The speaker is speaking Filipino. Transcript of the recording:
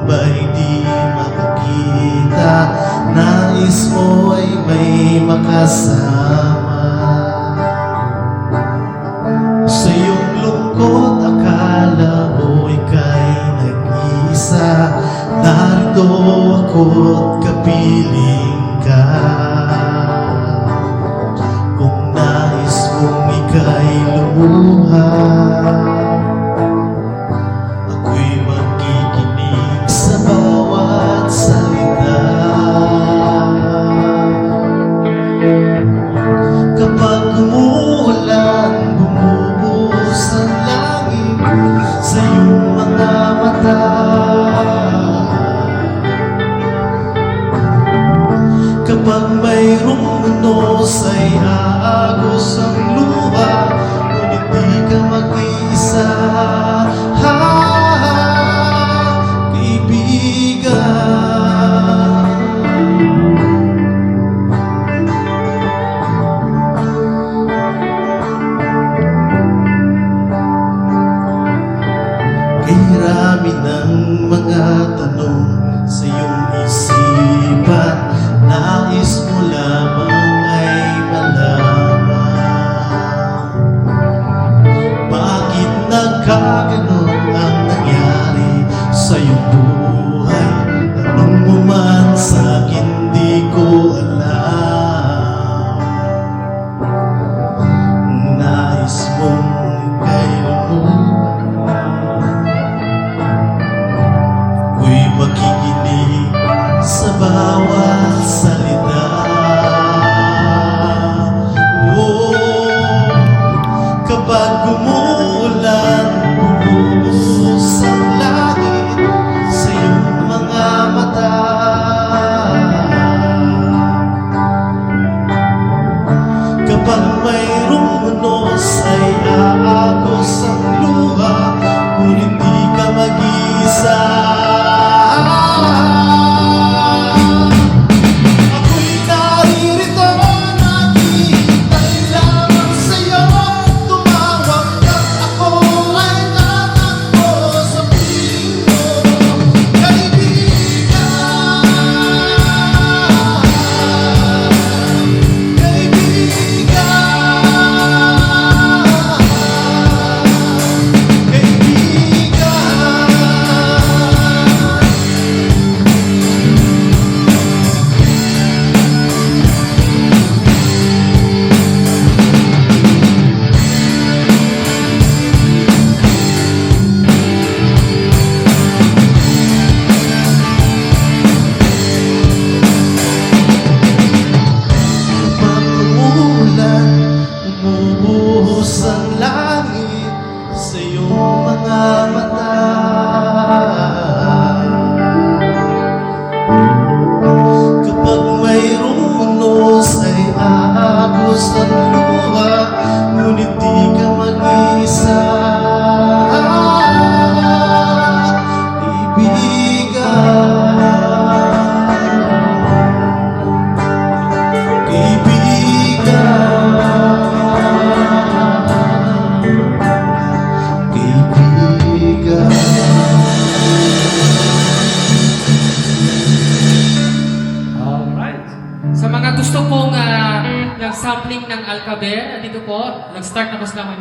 ba'y di makakita? Nais mo ay may makasama. Sa iyong lungkot, akala mo ika'y nag-iisa. Narito ako't kapiling ka. Kung nais mong ika'y lumuha, ako'y magkikinig sa bawat salita. Kapag umuulan, bumubuhos ang langit sa iyong mga mata. Kapag mayroong unos ay aagos ang luha, ngunit di ka mag-iisa, kaibigan. Kairami ng mga tanong sa iyong isipan, nais mo lamang ay malaman. Bakit nagkaganon ang nangyari sa iyong buhay? Tanong mo man sa'kin, di ko alam. Nais mong ika'y lumuha, ako'y makikinig sa bawat salita. Oh, kapag umuulan, bumubuhos ang langit sa iyong mga mata. Kapag mayroong unos ay aagos ang luha, ngunit di ka mag-iisa. Ang langit sa iyong mga mata. Kapag mayroong unos ay aagos ang luha, ngunit di ka mag-iisa, Sa mga gusto pong nag-sampling ng Alcaber, dito po, nag-start na po sila